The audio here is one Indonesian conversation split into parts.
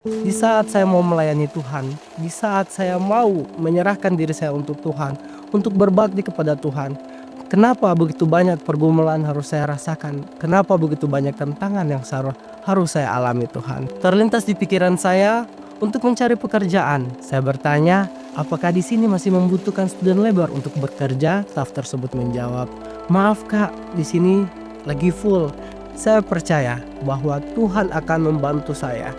Di saat saya mau melayani Tuhan, di saat saya mau menyerahkan diri saya untuk Tuhan, untuk berbakti kepada Tuhan, kenapa begitu banyak pergumulan harus saya rasakan? Kenapa begitu banyak tantangan yang harus saya alami Tuhan? Terlintas di pikiran saya untuk mencari pekerjaan. Saya bertanya, apakah di sini masih membutuhkan student labor untuk bekerja? Staf tersebut menjawab, maaf kak, di sini lagi full. Saya percaya bahwa Tuhan akan membantu saya.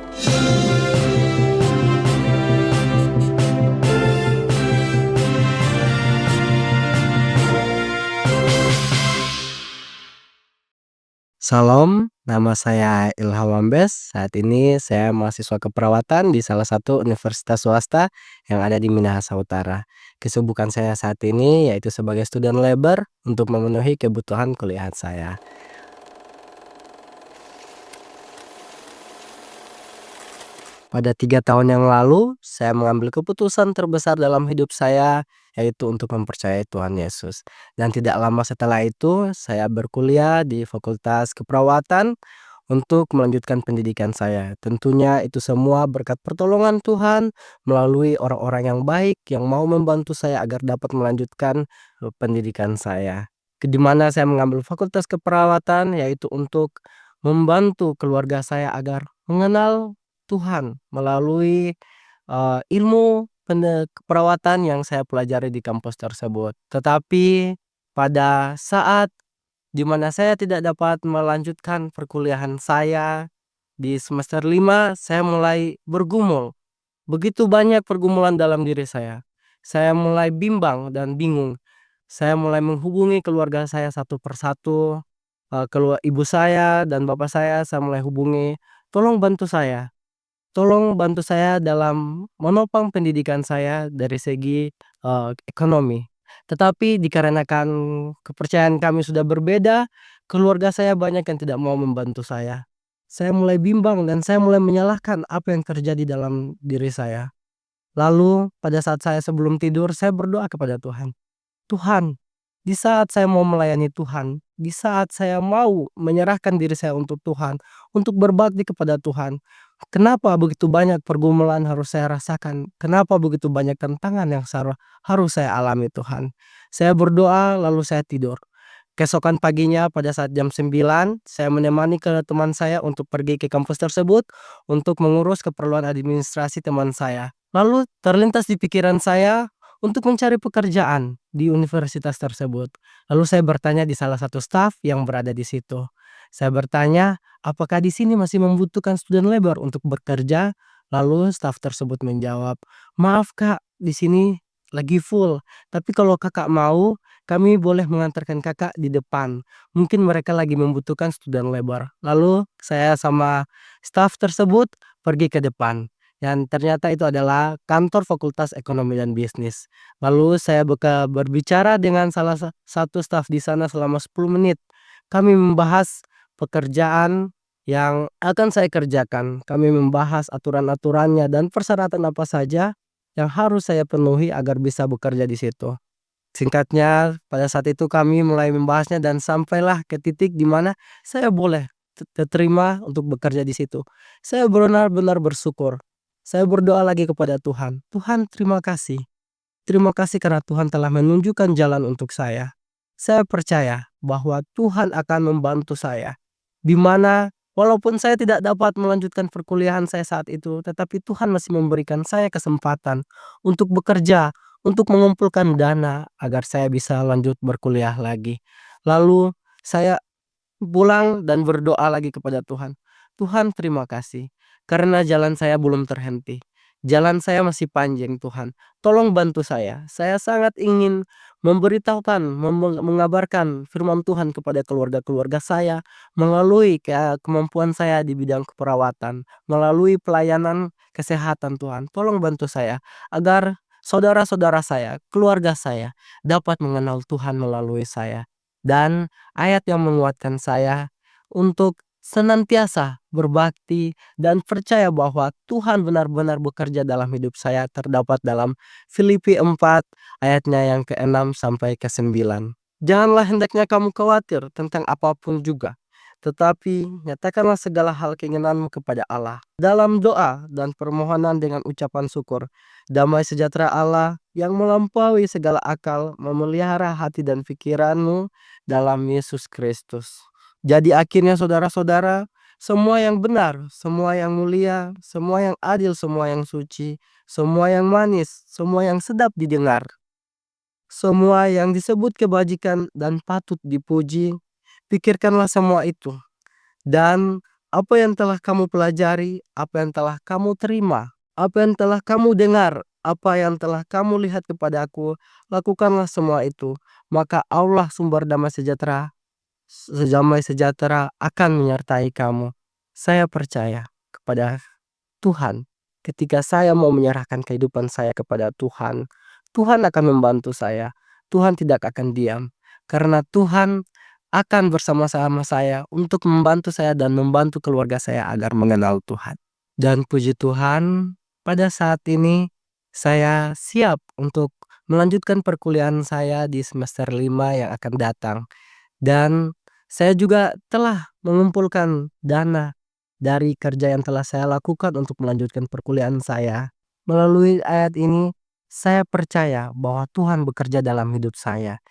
Salam, nama saya Ilham Wambes. Saat ini saya mahasiswa keperawatan di salah satu universitas swasta yang ada di Minahasa Utara. Kesibukan saya saat ini yaitu sebagai student labor untuk memenuhi kebutuhan kuliah saya. Pada 3 tahun yang lalu, saya mengambil keputusan terbesar dalam hidup saya, yaitu untuk mempercayai Tuhan Yesus. Dan tidak lama setelah itu, saya berkuliah di Fakultas Keperawatan untuk melanjutkan pendidikan saya. Tentunya itu semua berkat pertolongan Tuhan melalui orang-orang yang baik yang mau membantu saya agar dapat melanjutkan pendidikan saya. Di mana saya mengambil Fakultas Keperawatan yaitu untuk membantu keluarga saya agar mengenal Tuhan melalui ilmu keperawatan yang saya pelajari di kampus tersebut. Tetapi pada saat di mana saya tidak dapat melanjutkan perkuliahan saya di semester 5, saya mulai bergumul. Begitu banyak pergumulan dalam diri saya. Saya mulai bimbang dan bingung. Saya mulai menghubungi keluarga saya satu persatu, ibu saya dan bapak saya mulai hubungi, "Tolong bantu saya. Tolong bantu saya dalam menopang pendidikan saya dari segi, ekonomi." Tetapi dikarenakan kepercayaan kami sudah berbeda, keluarga saya banyak yang tidak mau membantu saya. Saya mulai bimbang dan saya mulai menyalahkan apa yang terjadi dalam diri saya. Lalu pada saat saya sebelum tidur, saya berdoa kepada Tuhan. Tuhan, di saat saya mau melayani Tuhan, di saat saya mau menyerahkan diri saya untuk Tuhan, untuk berbakti kepada Tuhan, kenapa begitu banyak pergumulan harus saya rasakan? Kenapa begitu banyak tantangan yang harus saya alami Tuhan? Saya berdoa lalu saya tidur. Keesokan paginya pada saat jam 9, saya menemani ke teman saya untuk pergi ke kampus tersebut untuk mengurus keperluan administrasi teman saya. Lalu terlintas di pikiran saya untuk mencari pekerjaan di universitas tersebut. Lalu saya bertanya di salah satu staf yang berada di situ. Saya bertanya, apakah di sini masih membutuhkan student labor untuk bekerja? Lalu staf tersebut menjawab, maaf kak, di sini lagi full. Tapi kalau kakak mau, kami boleh mengantarkan kakak di depan. Mungkin mereka lagi membutuhkan student labor. Lalu saya sama staf tersebut pergi ke depan. Dan ternyata itu adalah kantor Fakultas Ekonomi dan Bisnis. Lalu saya berbicara dengan satu staf di sana selama 10 menit. Kami membahas pekerjaan yang akan saya kerjakan. Kami membahas aturan-aturannya dan persyaratan apa saja yang harus saya penuhi agar bisa bekerja di situ. Singkatnya, pada saat itu kami mulai membahasnya dan sampailah ke titik di mana saya boleh terima untuk bekerja di situ. Saya benar-benar bersyukur. Saya berdoa lagi kepada Tuhan. Tuhan, terima kasih. Terima kasih karena Tuhan telah menunjukkan jalan untuk saya. Saya percaya bahwa Tuhan akan membantu saya. Di mana walaupun saya tidak dapat melanjutkan perkuliahan saya saat itu, tetapi Tuhan masih memberikan saya kesempatan untuk bekerja, untuk mengumpulkan dana agar saya bisa lanjut berkuliah lagi. Lalu saya pulang dan berdoa lagi kepada Tuhan. Tuhan, terima kasih karena jalan saya belum terhenti. Jalan saya masih panjang Tuhan. Tolong bantu saya. Saya sangat ingin memberitahukan, mengabarkan firman Tuhan kepada keluarga-keluarga saya melalui kemampuan saya di bidang keperawatan, melalui pelayanan kesehatan Tuhan. Tolong bantu saya agar saudara-saudara saya, keluarga saya dapat mengenal Tuhan melalui saya. Dan ayat yang menguatkan saya untuk senantiasa berbakti dan percaya bahwa Tuhan benar-benar bekerja dalam hidup saya terdapat dalam Filipi 4 ayatnya yang ke-6 sampai ke-9. Janganlah hendaknya kamu khawatir tentang apapun juga, Tetapi nyatakanlah segala hal keinginanmu kepada Allah. Dalam doa dan permohonan dengan ucapan syukur, damai sejahtera Allah yang melampaui segala akal memelihara hati dan pikiranmu dalam Yesus Kristus. Jadi akhirnya saudara-saudara, semua yang benar, semua yang mulia, semua yang adil, semua yang suci, semua yang manis, semua yang sedap didengar, semua yang disebut kebajikan dan patut dipuji, pikirkanlah semua itu. Dan apa yang telah kamu pelajari, apa yang telah kamu terima, apa yang telah kamu dengar, apa yang telah kamu lihat kepadaku, lakukanlah semua itu. Maka Allah sumber damai sejahtera akan menyertai kamu. Saya percaya kepada Tuhan. Ketika saya mau menyerahkan kehidupan saya kepada Tuhan, Tuhan akan membantu saya. Tuhan tidak akan diam. Karena Tuhan akan bersama-sama saya untuk membantu saya dan membantu keluarga saya agar mengenal Tuhan. Dan puji Tuhan, pada saat ini saya siap untuk melanjutkan perkuliahan saya di semester 5 yang akan datang. Dan saya juga telah mengumpulkan dana dari kerja yang telah saya lakukan untuk melanjutkan perkuliahan saya. Melalui ayat ini, saya percaya bahwa Tuhan bekerja dalam hidup saya.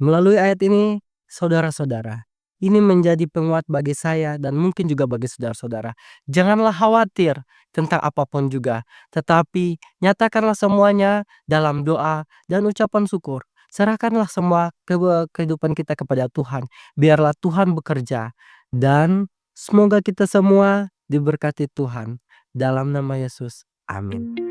Melalui ayat ini, saudara-saudara, ini menjadi penguat bagi saya dan mungkin juga bagi saudara-saudara. Janganlah khawatir tentang apapun juga, tetapi nyatakanlah semuanya dalam doa dan ucapan syukur. Serahkanlah semua kehidupan kita kepada Tuhan. Biarlah Tuhan bekerja dan semoga kita semua diberkati Tuhan. Dalam nama Yesus, amin.